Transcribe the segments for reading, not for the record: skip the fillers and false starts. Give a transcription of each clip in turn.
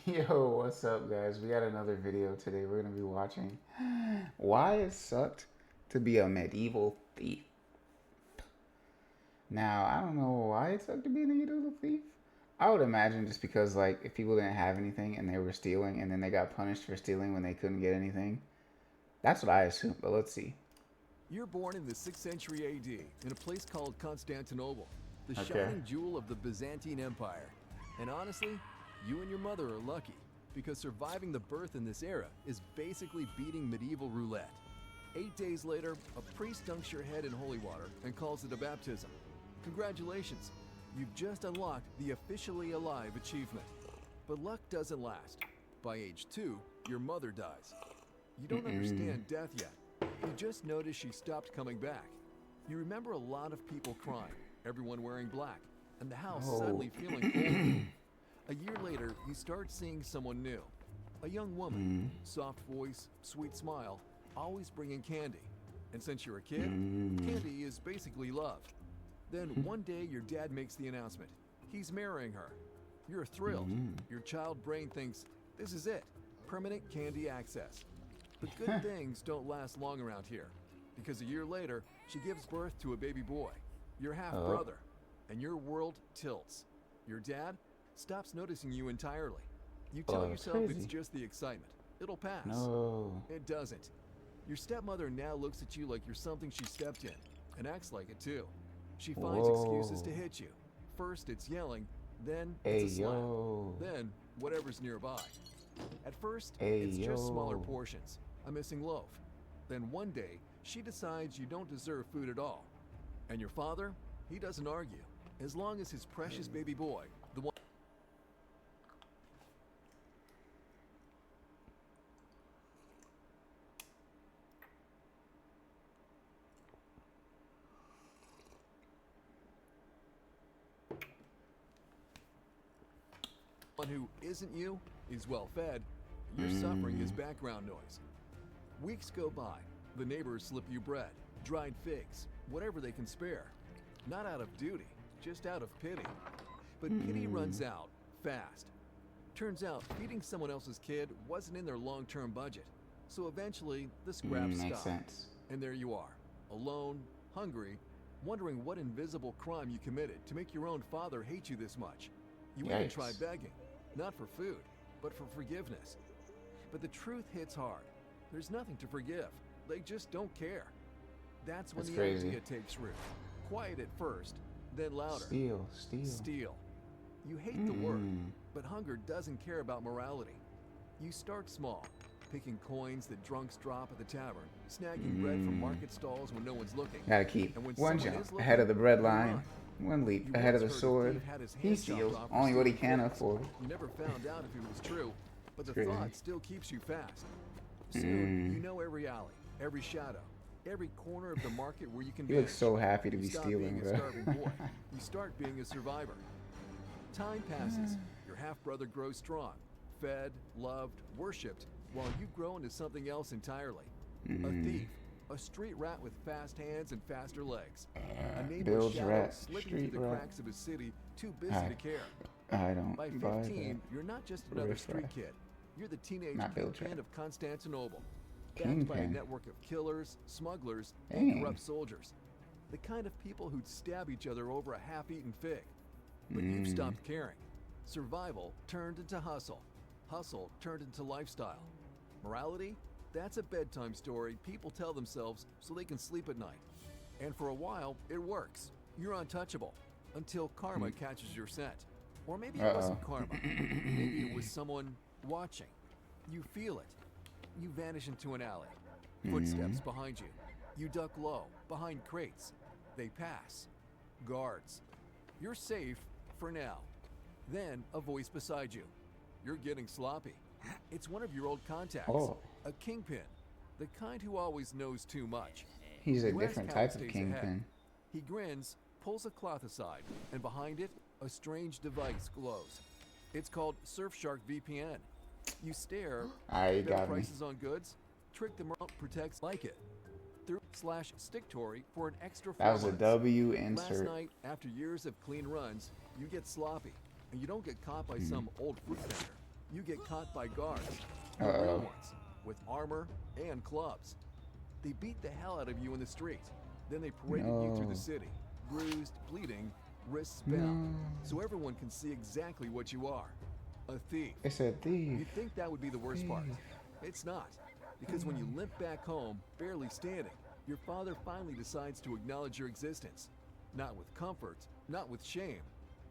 Yo, what's up, guys? We got another video today. We're gonna be watching why it sucked to be a medieval thief. Now, I don't know why it sucked to be a medieval thief. I would imagine just because, like, if people didn't have anything and they were stealing and then they got punished for stealing when they couldn't get anything. That's what I assume, but let's see. You're born in the 6th century AD in a place called Constantinople, the Okay. shining jewel of the Byzantine Empire. And honestly, you and your mother are lucky because surviving the birth in this era is basically beating medieval roulette. 8 days later, a priest dunks your head in holy water and calls it a baptism. Congratulations, you've just unlocked the officially alive achievement. But luck doesn't last. By age 2, your mother dies. You don't understand death yet. You just notice she stopped coming back. You remember a lot of people crying, everyone wearing black, and the house suddenly feeling cold. A year later, you start seeing someone new. A young woman, soft voice, sweet smile, always bringing candy. And since you're a kid, candy is basically love. Then one day your dad makes the announcement. He's marrying her. You're thrilled. Your child brain thinks, this is it, permanent candy access. But good things don't last long around here, because a year later, she gives birth to a baby boy, your half-brother, and your world tilts. Your dad stops noticing you entirely. You tell yourself crazy. it's just the excitement. It'll pass. No. It doesn't. Your stepmother now looks at you like you're something she stepped in, and acts like it too. She finds excuses to hit you. First it's yelling, then Hey, it's a slap, yo. then whatever's nearby. At first, Hey, it's just smaller yo. portions, a missing loaf. Then one day, she decides you don't deserve food at all. And your father, he doesn't argue. As long as his precious baby boy, the one who isn't you, is well fed, your suffering is background noise. Weeks go by. The neighbors slip you bread, dried figs, whatever they can spare. Not out of duty, just out of pity. But pity runs out fast. Turns out feeding someone else's kid wasn't in their long-term budget. So eventually, the scraps Makes stop. sense. And there you are, alone, hungry, wondering what invisible crime you committed to make your own father hate you this much. You even Yikes. try begging, not for food, but for forgiveness. But the truth hits hard. There's nothing to forgive. They just don't care. That's when That's the crazy. idea takes root. Quiet at first, then louder. Steal. Steal. You hate the word, but hunger doesn't care about morality. You start small, picking coins that drunks drop at the tavern, snagging bread from market stalls when no one's looking. Gotta keep And when one someone jump is ahead of the bread looking, you line, run. one leap You ahead of once the heard a sword. thief had his He hand chopped steals off for only what he stealing can figs. afford. You never found out if it was true, but the Crazy. thought still keeps you fast. Soon, you know every alley, every shadow, every corner of the market where you can He looks vanish. so happy to You be stop stealing, being a bro. starving boy. You start being a survivor. Time passes. Your half-brother grows strong, fed, loved, worshipped, while you grow into something else entirely. A thief, a street rat with fast hands and faster legs. A neighbor's Bill's shadow rat, slipping street through the rat. cracks of his city, too busy I- to care. I don't By buy 15, you're not just another Riff street Raff. kid. You're the teenage Not Bill kingpin Trap. of Constantinople, backed by a Kingpin. network of killers, smugglers, Dang. and corrupt soldiers. The kind of people who'd stab each other over a half-eaten fig. But you've stopped caring. Survival turned into hustle. Hustle turned into lifestyle. Morality? That's a bedtime story people tell themselves so they can sleep at night. And for a while, it works. You're untouchable. Until karma catches your scent. Or maybe it wasn't karma. Maybe it was someone watching. You feel it. You vanish into an alley. Footsteps behind you. You duck low, behind crates. They pass. Guards. You're safe for now. Then a voice beside you. You're getting sloppy. It's one of your old contacts. Oh. A kingpin. The kind who always knows too much. He's a You ask different how he type of stays kingpin. ahead. He grins, pulls a cloth aside, and behind it, a strange device glows. It's called Surfshark VPN. You stare, I better got me. prices on goods, trick them out, protects like it. Through /Sticktory for an extra 4 That was a months. W Last insert. night, after years of clean runs, you get sloppy, and you don't get caught by some old fruit vendor. you get caught by guards, the real Uh-oh. ones, with armor and clubs. They beat the hell out of you in the street. Then they paraded you through No. the city, bruised, bleeding, wrists No. bound, so everyone can see exactly what you are. A thief. It's a thief. You'd think that would be the worst part. It's not. Because when you limp back home, barely standing, your father finally decides to acknowledge your existence. Not with comfort, not with shame,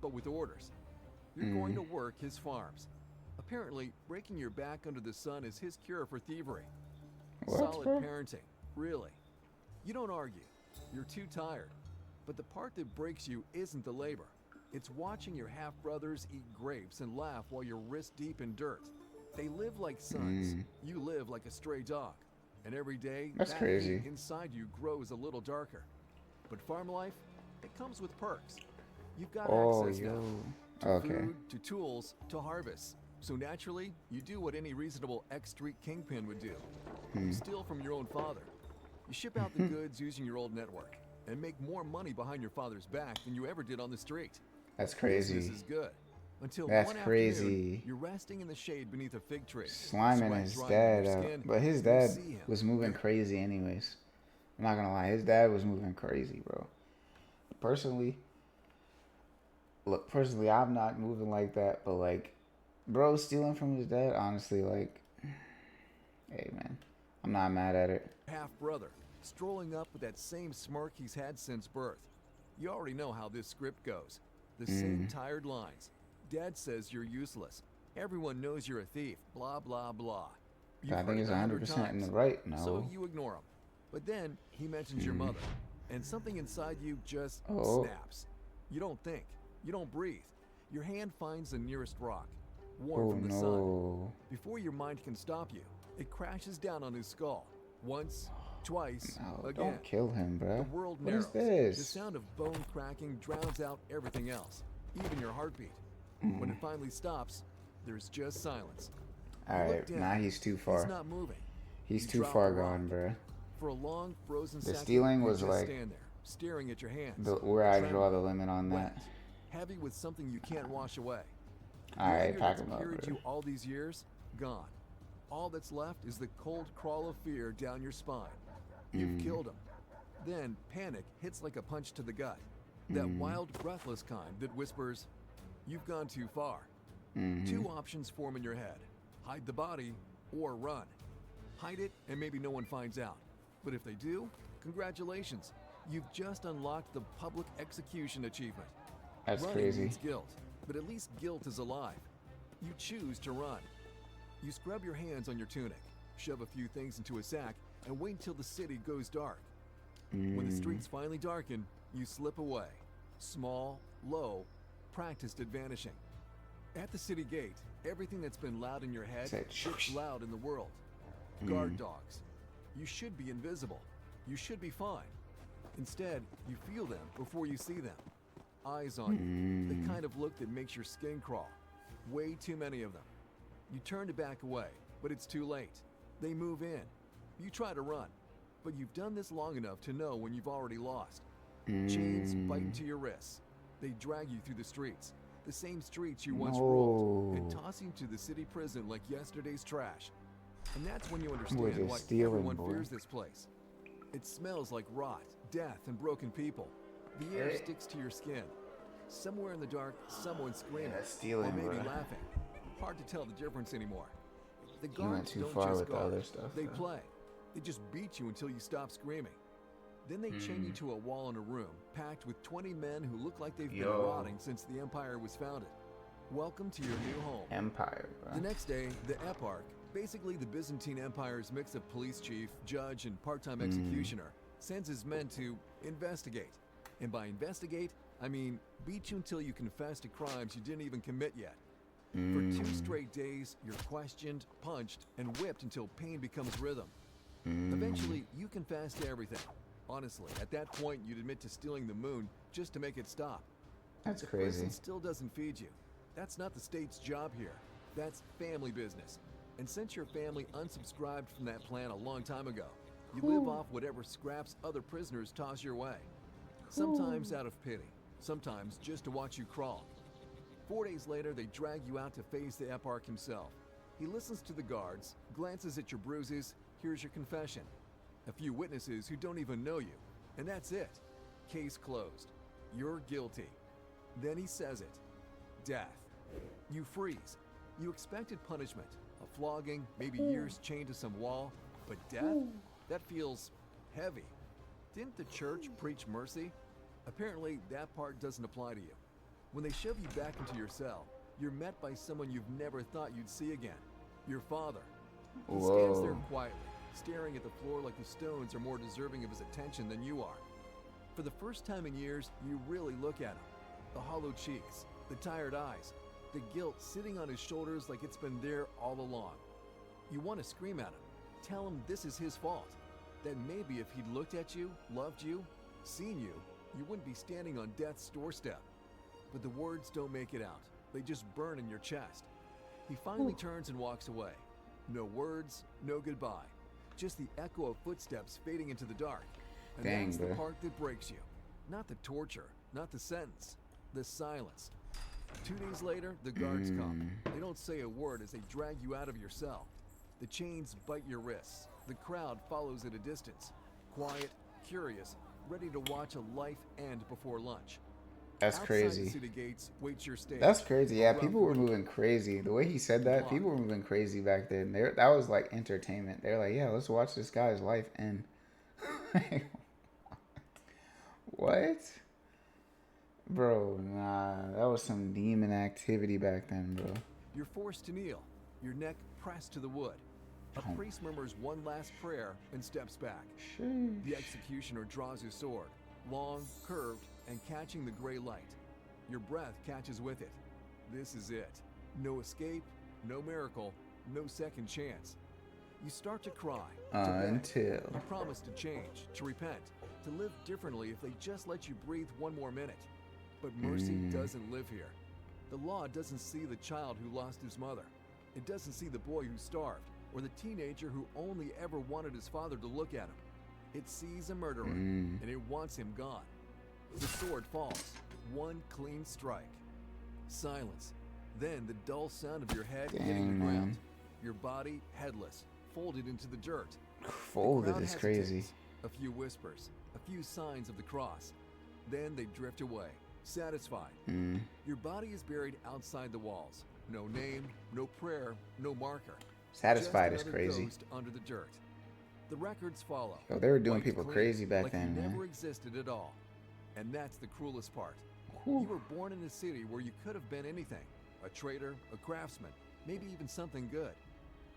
but with orders. You're going to work his farms. Apparently, breaking your back under the sun is his cure for thievery. What, Solid bro? parenting, really. You don't argue. You're too tired. But the part that breaks you isn't the labor. It's watching your half-brothers eat grapes and laugh while you're wrist-deep in dirt. They live like sons. You live like a stray dog. And every day, That's that crazy. hate inside you grows a little darker. But farm life, it comes with perks. You've got Oh, access now yo. to Okay. food, to tools, to harvests. So naturally, you do what any reasonable X-Street kingpin would do. You steal from your own father. You ship out the goods using your old network and make more money behind your father's back than you ever did on the street. That's Business crazy. is good. Until That's one crazy. afternoon, you're resting in the shade beneath a fig tree. Sliming sweat his drying on dad your out. skin, But his you dad see him. was moving crazy anyways. I'm not gonna lie, his dad was moving crazy, bro. Personally, I'm not moving like that, but like, bro, stealing from his dad, honestly, like, hey man, I'm not mad at it. Half-brother, strolling up with that same smirk he's had since birth. You already know how this script goes. The same tired lines. Dad says you're useless. Everyone knows you're a thief. Blah, blah, blah. You've I heard think it he's 100 100% in the times. right. No. So you ignore him. But then he mentions your mother, and something inside you just Oh. snaps. You don't think. You don't breathe. Your hand finds the nearest rock, warm Oh from the sun. no. Before your mind can stop you, it crashes down on his skull. Once, twice, No, again. don't kill him, bro. The world What narrows. is this? The sound of bone cracking drowns out everything else, even your heartbeat. When it finally stops, there's just silence. You look Alright, down. nah, he's too He's far. not moving. He's You too drop far the rock. gone, bro. For a long, frozen The second, stealing you was just like stand there, staring at your hands. Where I draw trembling, the limit on wet, that. heavy with something you can't wash away. The Alright, anger pack that's him up, carried bro. you all these years, gone. All that's left is the cold crawl of fear down your spine. You've killed him. Then panic hits like a punch to the gut. That wild, breathless kind that whispers, "You've gone too far." Two options form in your head: hide the body or run. Hide it and maybe no one finds out. But if they do, congratulations. You've just unlocked the public execution achievement. That's Running crazy. means guilt, but at least guilt is alive. You choose to run. You scrub your hands on your tunic, shove a few things into a sack, and wait until the city goes dark. When the streets finally darken, you slip away. Small, low, practiced at vanishing. At the city gate, everything that's been loud in your head Said gets shush. loud in the world. Guard dogs. You should be invisible. You should be fine. Instead, you feel them before you see them. Eyes on you. The kind of look that makes your skin crawl. Way too many of them. You turn to back away, but it's too late. They move in. You try to run, but you've done this long enough to know when you've already lost. Chains bite into your wrists. They drag you through the streets. The same streets you once ruled, and No. toss you to the city prison like yesterday's trash. And that's when you We're understand just why stealing, everyone boy. fears this place. It smells like rot, death, and broken people. The air Hey. sticks to your skin. Somewhere in the dark, someone's screaming, that's stealing, or maybe bro. laughing. Hard to tell the difference anymore. The went guards too don't far just with the guard, other stuff, they though. play. They just beat you until you stop screaming. Then they chain you to a wall in a room packed with 20 men who look like they've been Yo. rotting since the Empire was founded. Welcome to your new home. Empire, bro. The next day, the Eparch, basically the Byzantine Empire's mix of police chief, judge, and part-time executioner, sends his men to investigate. And by investigate, I mean beat you until you confess to crimes you didn't even commit yet. For 2 straight days, you're questioned, punched, and whipped until pain becomes rhythm. Eventually, you confess to everything. Honestly, at that point, you'd admit to stealing the moon just to make it stop. That's The crazy. prison still doesn't feed you. That's not the state's job here. That's family business. And since your family unsubscribed from that plan a long time ago, you live off whatever scraps other prisoners toss your way. Sometimes out of pity, sometimes just to watch you crawl. 4 days later, they drag you out to face the eparch himself. He listens to the guards, glances at your bruises, hears your confession. A few witnesses who don't even know you, and that's it. Case closed. You're guilty. Then he says it. Death. You freeze. You expected punishment, a flogging, maybe years chained to some wall, but death? That feels heavy. Didn't the church preach mercy? Apparently, that part doesn't apply to you. When they shove you back into your cell, you're met by someone you've never thought you'd see again. Your father. He stands there quietly, staring at the floor like the stones are more deserving of his attention than you are. For the first time in years, you really look at him. The hollow cheeks, the tired eyes, the guilt sitting on his shoulders like it's been there all along. You want to scream at him, tell him this is his fault, that maybe if he'd looked at you, loved you, seen you, you wouldn't be standing on death's doorstep. But the words don't make it out. They just burn in your chest. He finally turns and walks away. No words, no goodbye. Just the echo of footsteps fading into the dark. And Dang, that's bro. the part that breaks you. Not the torture, not the sentence, the silence. 2 days later, the guards come. They don't say a word as they drag you out of your cell. The chains bite your wrists. The crowd follows at a distance. Quiet, curious, ready to watch a life end before lunch. That's Outside crazy. the city gates waits your stage. That's crazy. Yeah, Around people were 40 moving crazy. The way he said that, people were moving crazy back then. That was like entertainment. They're like, yeah, let's watch this guy's life end. What? Bro, nah, that was some demon activity back then, bro. You're forced to kneel, your neck pressed to the wood. A priest murmurs one last prayer and steps back. Sheesh. The executioner draws his sword, long, curved, and catching the gray light. Your breath catches with it. This is it. No escape, no miracle, no second chance. You start to cry, to beg. Until. You promise to change, to repent, to live differently if they just let you breathe one more minute. But mercy doesn't live here. The law doesn't see the child who lost his mother. It doesn't see the boy who starved, or the teenager who only ever wanted his father to look at him. It sees a murderer, and it wants him gone. The sword falls, one clean strike. Silence. Then the dull sound of your head hitting the ground. man. Your body headless, folded into the dirt. Folded Crowd is crazy. hesitates. A few whispers, a few signs of the cross. Then they drift away, satisfied. Your body is buried outside the walls. No name, no prayer, no marker. Satisfied is Just another crazy. ghost under the dirt. The records follow. Yo, they were doing Wiped people clean, crazy back like then, you man. never existed at all. And that's the cruelest part. Whew. You were born in a city where you could have been anything. A trader, a craftsman, maybe even something good.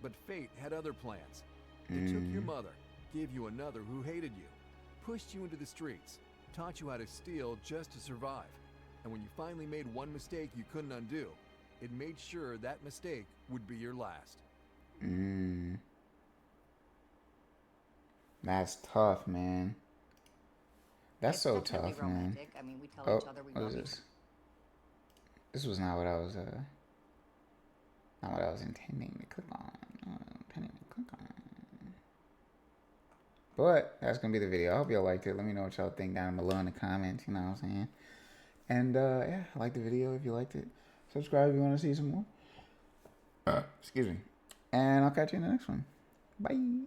But fate had other plans. It took your mother, gave you another who hated you, pushed you into the streets, taught you how to steal just to survive. And when you finally made one mistake you couldn't undo, it made sure that mistake would be your last. That's tough, man. That's It's so definitely tough, man. romantic. I mean, we tell Oh, each other we what love is each this? This was not what I was not what I was intending to click on. But that's gonna be the video. I hope y'all liked it. Let me know what y'all think down below in the comments, you know what I'm saying? And yeah, like the video if you liked it. Subscribe if you want to see some more. Excuse me. And I'll catch you in the next one. Bye.